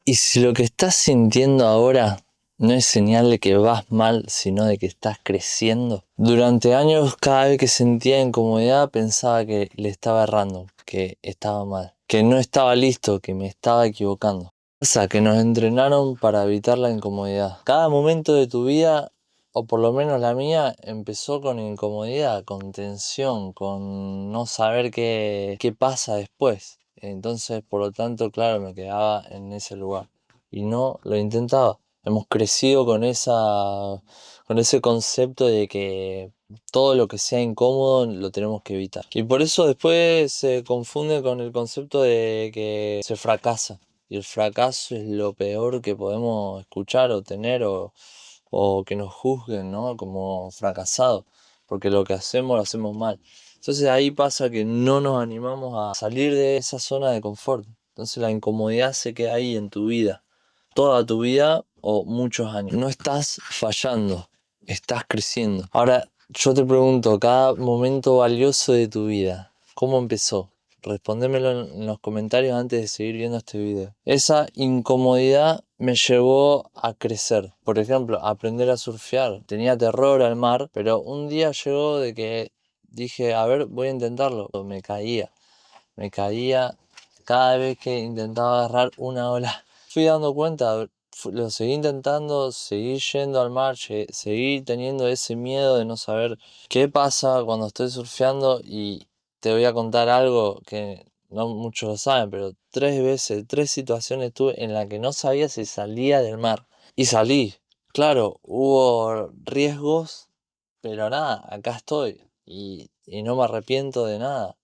Y si lo que estás sintiendo ahora no es señal de que vas mal, sino de que estás creciendo. Durante años, cada vez que sentía incomodidad, pensaba que le estaba errando, que estaba mal, que no estaba listo, que me estaba equivocando. Pasa que nos entrenaron para evitar la incomodidad. Cada momento de tu vida, o por lo menos la mía, empezó con incomodidad, con tensión, con no saber qué pasa después. Entonces, por lo tanto, claro, me quedaba en ese lugar y no lo intentaba. Hemos crecido con ese concepto de que todo lo que sea incómodo lo tenemos que evitar. Y por eso después se confunde con el concepto de que se fracasa. Y el fracaso es lo peor que podemos escuchar o tener o que nos juzguen, ¿no? Como fracasados. Porque lo que hacemos lo hacemos mal. Entonces ahí pasa que no nos animamos a salir de esa zona de confort. Entonces la incomodidad se queda ahí en tu vida, toda tu vida o muchos años. No estás fallando, estás creciendo. Ahora, yo te pregunto, cada momento valioso de tu vida, ¿cómo empezó? Respóndemelo en los comentarios antes de seguir viendo este video. Esa incomodidad me llevó a crecer. Por ejemplo, a aprender a surfear. Tenía terror al mar, pero un día llegó de que dije, a ver, voy a intentarlo. Me caía cada vez que intentaba agarrar una ola. Fui dando cuenta, lo seguí intentando, seguí yendo al mar, seguí teniendo ese miedo de no saber qué pasa cuando estoy surfeando. Y te voy a contar algo que no muchos lo saben, pero 3 veces, 3 situaciones tuve en las que no sabía si salía del mar. Y salí. Claro, hubo riesgos, pero nada, acá estoy. Y no me arrepiento de nada.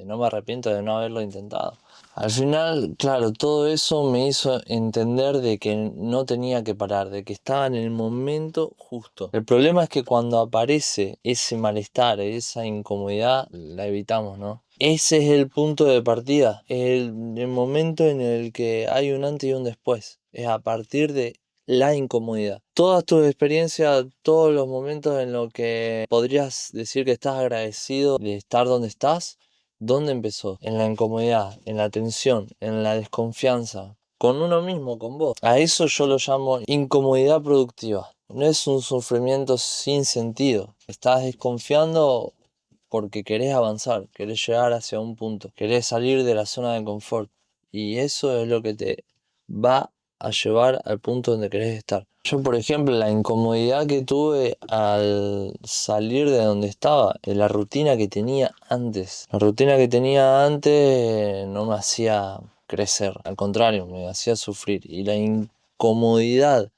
No me arrepiento de no haberlo intentado. Al final, claro, todo eso me hizo entender de que no tenía que parar, de que estaba en el momento justo. El problema es que cuando aparece ese malestar, esa incomodidad, la evitamos, ¿no? Ese es el punto de partida, el momento en el que hay un antes y un después. Es a partir de la incomodidad. Todas tus experiencias, todos los momentos en los que podrías decir que estás agradecido de estar donde estás, ¿dónde empezó? En la incomodidad, en la tensión, en la desconfianza, con uno mismo, con vos. A eso yo lo llamo incomodidad productiva. No es un sufrimiento sin sentido. Estás desconfiando porque querés avanzar, querés llegar hacia un punto, querés salir de la zona de confort. Y eso es lo que te va a llevar al punto donde querés estar. Yo, por ejemplo, la incomodidad que tuve al salir de donde estaba, de la rutina que tenía antes. La rutina que tenía antes no me hacía crecer, al contrario, me hacía sufrir. Y la incomodidad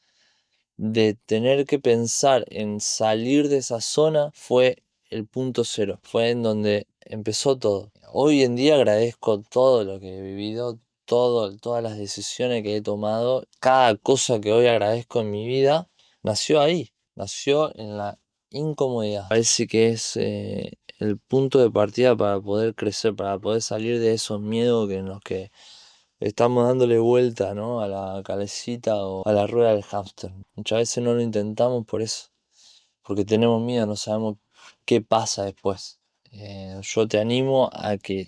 de tener que pensar en salir de esa zona fue el punto cero, fue en donde empezó todo. Hoy en día agradezco todo lo que he vivido, todas las decisiones que he tomado, cada cosa que hoy agradezco en mi vida, nació ahí, nació en la incomodidad. Parece que es el punto de partida para poder crecer, para poder salir de esos miedos en los que estamos dándole vuelta, ¿no? A la cabecita o a la rueda del hámster. Muchas veces no lo intentamos por eso, porque tenemos miedo, no sabemos qué pasa después. Yo te animo a que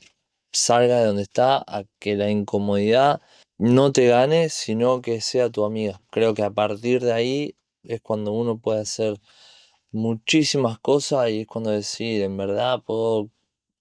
salga de donde está, a que la incomodidad no te gane, sino que sea tu amiga. Creo que a partir de ahí es cuando uno puede hacer muchísimas cosas y es cuando decide, en verdad puedo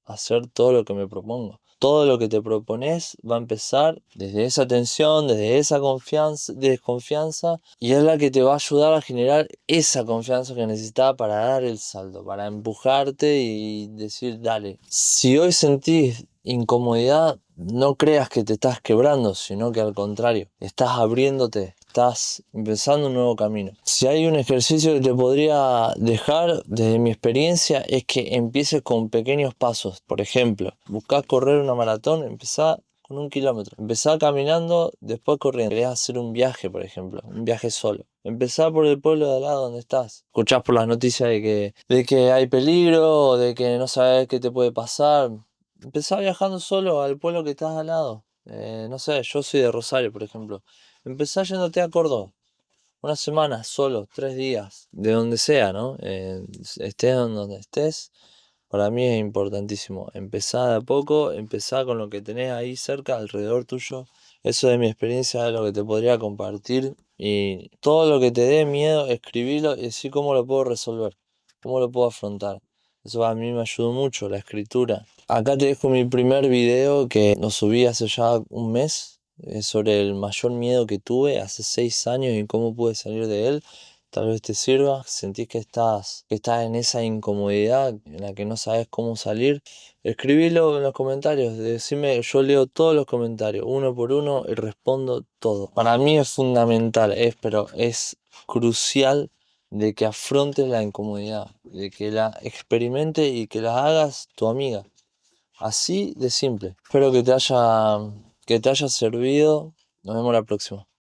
hacer todo lo que me propongo. Todo lo que te propones va a empezar desde esa tensión, desde esa confianza, desconfianza, y es la que te va a ayudar a generar esa confianza que necesitas para dar el salto, para empujarte y decir, dale. Si hoy sentís incomodidad, no creas que te estás quebrando, sino que al contrario, estás abriéndote, estás empezando un nuevo camino. Si hay un ejercicio que te podría dejar desde mi experiencia es que empieces con pequeños pasos. Por ejemplo, buscás correr una maratón, empezá con 1 kilómetro. Empezá caminando, después corriendo. Querés hacer un viaje, por ejemplo, un viaje solo. Empezá por el pueblo de al lado donde estás. Escuchás por las noticias de que hay peligro, o de que no sabes qué te puede pasar. Empezá viajando solo al pueblo que estás al lado. No sé, yo soy de Rosario, por ejemplo. Empezá yéndote a Córdoba. Una semana solo, 3 días, de donde sea, ¿no? Estés donde estés, para mí es importantísimo. Empezá de a poco, empezá con lo que tenés ahí cerca, alrededor tuyo. Eso de mi experiencia es lo que te podría compartir. Y todo lo que te dé miedo, escribilo y decir cómo lo puedo resolver, cómo lo puedo afrontar. Eso a mí me ayudó mucho, la escritura. Acá te dejo mi primer video que lo subí hace ya un mes, sobre el mayor miedo que tuve hace 6 años y cómo pude salir de él. Tal vez te sirva, sentís que estás en esa incomodidad en la que no sabes cómo salir. Escribilo en los comentarios, decime, yo leo todos los comentarios, uno por uno, y respondo todo. Para mí es fundamental, pero es crucial de que afrontes la incomodidad, de que la experimentes y que la hagas tu amiga. Así de simple. Espero que te haya servido. Nos vemos la próxima.